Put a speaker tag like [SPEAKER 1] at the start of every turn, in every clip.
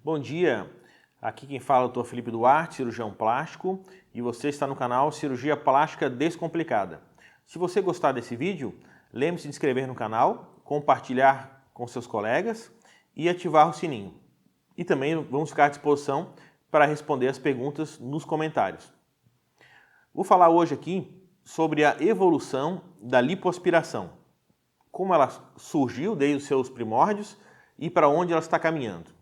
[SPEAKER 1] Bom dia, aqui quem fala é o Dr. Felipe Duarte, cirurgião plástico, e você está no canal Cirurgia Plástica Descomplicada. Se você gostar desse vídeo, lembre-se de se inscrever no canal, compartilhar com seus colegas e ativar o sininho. E também vamos ficar à disposição para responder as perguntas nos comentários. Vou falar hoje aqui sobre a evolução da lipoaspiração, como ela surgiu desde os seus primórdios e para onde ela está caminhando.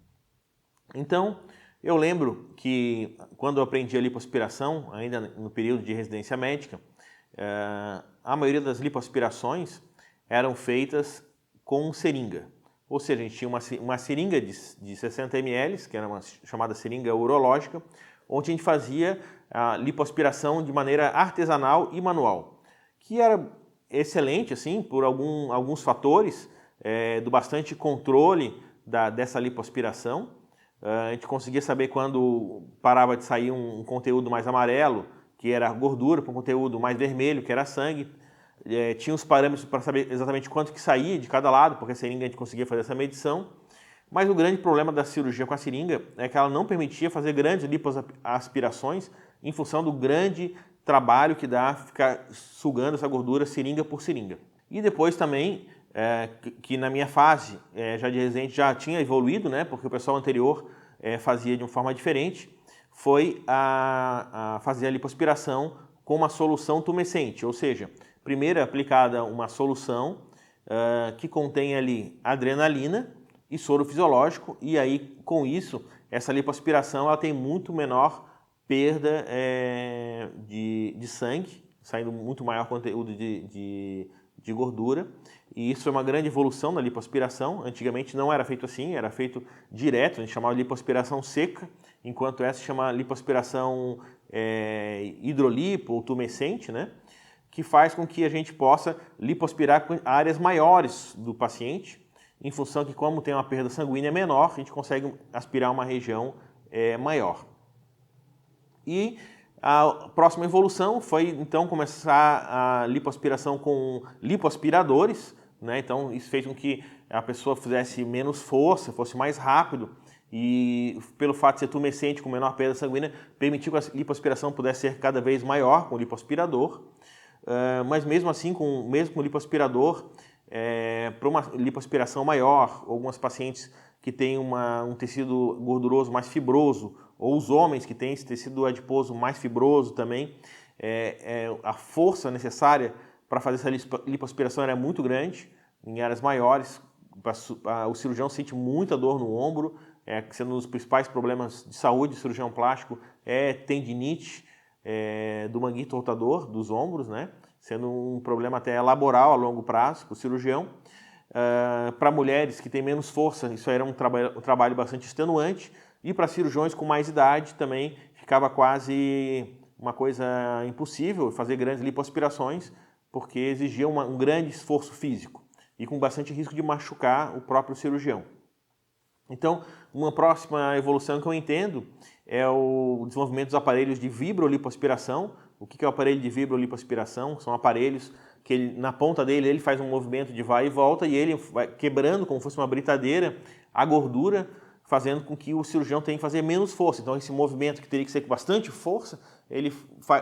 [SPEAKER 1] Então, eu lembro que quando eu aprendi a lipoaspiração, ainda no período de residência médica, a maioria das lipoaspirações eram feitas com seringa. Ou seja, a gente tinha uma seringa de 60 ml, que era uma chamada seringa urológica, onde a gente fazia a lipoaspiração de maneira artesanal e manual, que era excelente assim por alguns fatores do bastante controle dessa lipoaspiração. A gente conseguia saber quando parava de sair um conteúdo mais amarelo, que era gordura, para um conteúdo mais vermelho, que era sangue. Tinha os parâmetros para saber exatamente quanto que saía de cada lado, porque a seringa a gente conseguia fazer essa medição. Mas o grande problema da cirurgia com a seringa é que ela não permitia fazer grandes lipoaspirações em função do grande trabalho que dá ficar sugando essa gordura seringa por seringa. E depois também, que na minha fase já de residente já tinha evoluído, né, porque o pessoal anterior fazia de uma forma diferente, foi a fazer a lipoaspiração com uma solução tumescente, ou seja, primeiro é aplicada uma solução que contém ali adrenalina e soro fisiológico, e aí com isso essa lipoaspiração ela tem muito menor perda de sangue, saindo muito maior conteúdo de gordura, e isso é uma grande evolução na lipoaspiração. Antigamente não era feito assim, era feito direto, a gente chamava de lipoaspiração seca, enquanto essa se chama lipoaspiração hidrolipo ou tumescente, né? Que faz com que a gente possa lipoaspirar áreas maiores do paciente, em função que como tem uma perda sanguínea menor, a gente consegue aspirar uma região maior. E a próxima evolução foi então começar a lipoaspiração com lipoaspiradores, né? Então isso fez com que a pessoa fizesse menos força, fosse mais rápido, e pelo fato de ser tumescente com menor perda sanguínea, permitiu que a lipoaspiração pudesse ser cada vez maior com o lipoaspirador. Mas mesmo assim, mesmo com o lipoaspirador, para uma lipoaspiração maior, algumas pacientes que têm um tecido gorduroso mais fibroso, ou os homens que têm esse tecido adiposo mais fibroso também, a força necessária para fazer essa lipoaspiração era muito grande, em áreas maiores. O cirurgião sente muita dor no ombro, sendo um dos principais problemas de saúde do cirurgião plástico tendinite do manguito rotador dos ombros, né? Sendo um problema até laboral a longo prazo para o cirurgião. Para mulheres que têm menos força, isso era um trabalho bastante extenuante, e para cirurgiões com mais idade também ficava quase uma coisa impossível fazer grandes lipoaspirações, porque exigia um grande esforço físico e com bastante risco de machucar o próprio cirurgião. Então, uma próxima evolução que eu entendo é o desenvolvimento dos aparelhos de vibrolipoaspiração. O que é o aparelho de vibrolipoaspiração? São aparelhos que na ponta dele ele faz um movimento de vai e volta, e ele vai quebrando como se fosse uma britadeira a gordura, fazendo com que o cirurgião tenha que fazer menos força. Então esse movimento que teria que ser com bastante força, ele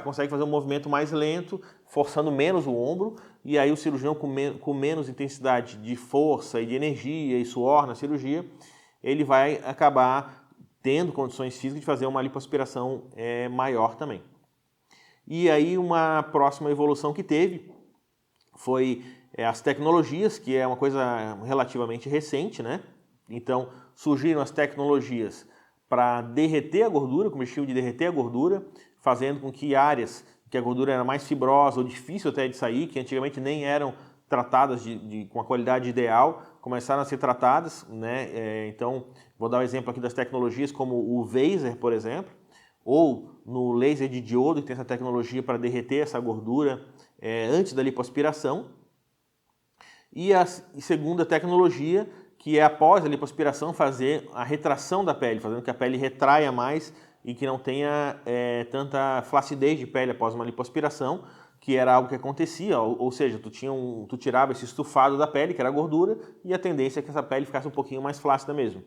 [SPEAKER 1] consegue fazer um movimento mais lento, forçando menos o ombro, e aí o cirurgião com menos intensidade de força e de energia e suor na cirurgia, ele vai acabar tendo condições físicas de fazer uma lipoaspiração maior também. E aí uma próxima evolução que teve foi as tecnologias, que é uma coisa relativamente recente, né? Então surgiram as tecnologias para derreter a gordura, com o estilo de derreter a gordura, fazendo com que áreas que a gordura era mais fibrosa ou difícil até de sair, que antigamente nem eram tratadas com a qualidade ideal, começaram a ser tratadas, né? Então vou dar um exemplo aqui das tecnologias como o Vaser, por exemplo, ou no laser de diodo, que tem essa tecnologia para derreter essa gordura antes da lipoaspiração. E a segunda tecnologia, que é após a lipoaspiração fazer a retração da pele, fazendo que a pele retraia mais e que não tenha tanta flacidez de pele após uma lipoaspiração, que era algo que acontecia, ou seja, tu tirava esse estufado da pele, que era a gordura, e a tendência é que essa pele ficasse um pouquinho mais flácida mesmo.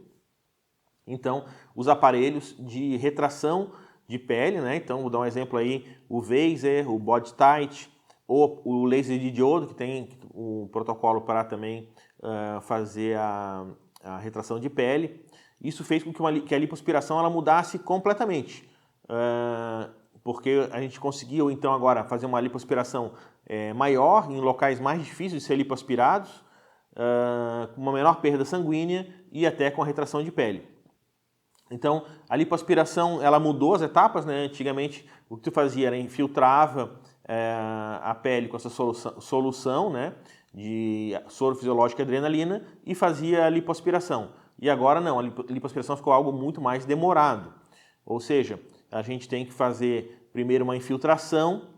[SPEAKER 1] Então, os aparelhos de retração de pele, né? Então, vou dar um exemplo aí, o Vaser, o BodyTite, ou o laser de diodo, que tem o protocolo para também fazer a retração de pele. Isso fez com que a lipoaspiração ela mudasse completamente, porque a gente conseguiu então agora fazer uma lipoaspiração maior, em locais mais difíceis de ser lipoaspirados, com uma menor perda sanguínea e até com a retração de pele. Então, a lipoaspiração ela mudou as etapas, né? Antigamente, o que tu fazia era infiltrava a pele com essa solução, né, de soro fisiológico e adrenalina e fazia a lipoaspiração. E agora não, a lipoaspiração ficou algo muito mais demorado. Ou seja, a gente tem que fazer primeiro uma infiltração,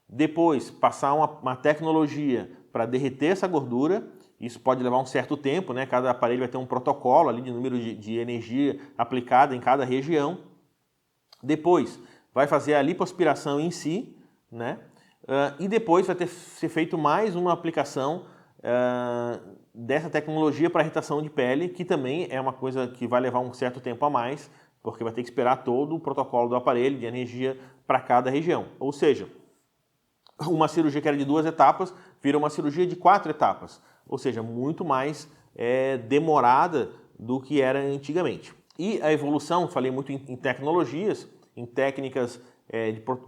[SPEAKER 1] depois passar uma tecnologia para derreter essa gordura. Isso pode levar um certo tempo, né? Cada aparelho vai ter um protocolo ali de número de energia aplicada em cada região. Depois vai fazer a lipoaspiração em si, né? E depois vai ser feito mais uma aplicação dessa tecnologia para retração de pele, que também é uma coisa que vai levar um certo tempo a mais, porque vai ter que esperar todo o protocolo do aparelho de energia para cada região. Ou seja, uma cirurgia que era de 2 etapas vira uma cirurgia de 4 etapas, ou seja, muito mais demorada do que era antigamente. E a evolução, falei muito em tecnologias, em técnicas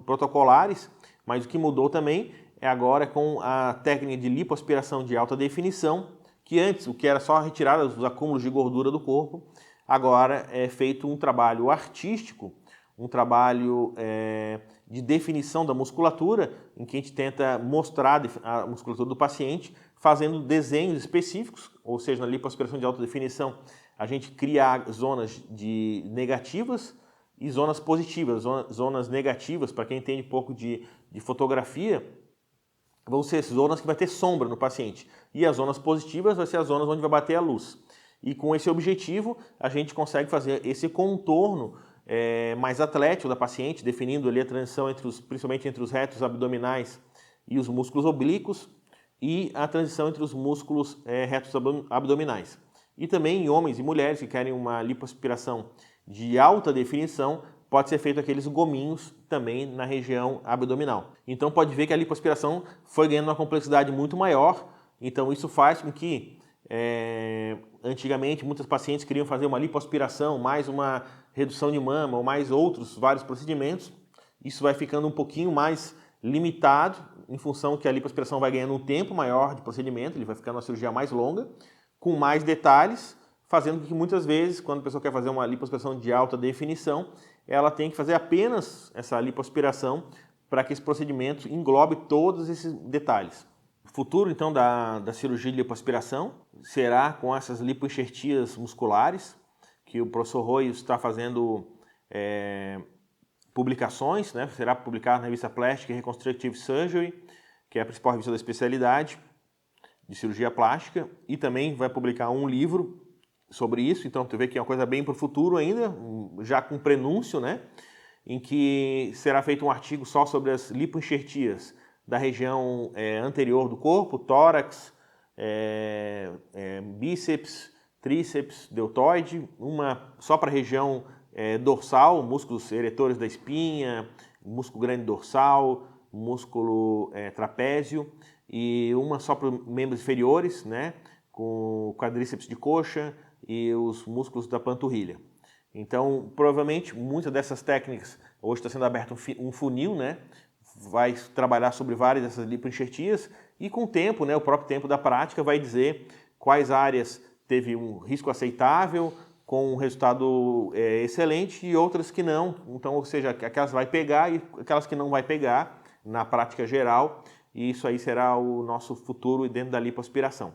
[SPEAKER 1] protocolares, mas o que mudou também é agora com a técnica de lipoaspiração de alta definição, que antes o que era só a retirada dos acúmulos de gordura do corpo, agora é feito um trabalho artístico, um trabalho de definição da musculatura, em que a gente tenta mostrar a musculatura do paciente, fazendo desenhos específicos, ou seja, na lipoaspiração de alta definição, a gente cria zonas negativas e zonas positivas. Zonas negativas, para quem entende um pouco de fotografia, vão ser zonas que vai ter sombra no paciente. E as zonas positivas vai ser as zonas onde vai bater a luz. E com esse objetivo, a gente consegue fazer esse contorno mais atlético da paciente, definindo ali a transição principalmente entre os retos abdominais e os músculos oblíquos, e a transição entre os músculos retos abdominais. E também em homens e mulheres que querem uma lipoaspiração de alta definição, pode ser feito aqueles gominhos também na região abdominal. Então pode ver que a lipoaspiração foi ganhando uma complexidade muito maior, então isso faz com que antigamente muitos pacientes queriam fazer uma lipoaspiração, mais uma redução de mama ou mais vários procedimentos. Isso vai ficando um pouquinho mais limitado em função que a lipoaspiração vai ganhando um tempo maior de procedimento, ele vai ficando uma cirurgia mais longa, com mais detalhes, fazendo com que muitas vezes, quando a pessoa quer fazer uma lipoaspiração de alta definição, ela tem que fazer apenas essa lipoaspiração para que esse procedimento englobe todos esses detalhes. O futuro, então, da cirurgia de lipoaspiração será com essas lipoenxertias musculares, que o professor Royos está fazendo publicações, né? Será publicado na revista Plastic Reconstructive Surgery, que é a principal revista da especialidade de cirurgia plástica, e também vai publicar um livro sobre isso. Então tu vê que é uma coisa bem para o futuro ainda, já com prenúncio, né? Em que será feito um artigo só sobre as lipoenxertias da região anterior do corpo, tórax, bíceps, tríceps, deltoide, uma só para a região dorsal, músculos eretores da espinha, músculo grande dorsal, músculo trapézio, e uma só para os membros inferiores, né, com o quadríceps de coxa e os músculos da panturrilha. Então, provavelmente, muitas dessas técnicas, hoje está sendo aberto um funil, né, vai trabalhar sobre várias dessas lipoenxertias, e com o tempo, né, o próprio tempo da prática vai dizer quais áreas teve um risco aceitável, com um resultado excelente, e outras que não. Então, ou seja, aquelas vai pegar e aquelas que não vai pegar na prática geral, e isso aí será o nosso futuro dentro da lipoaspiração.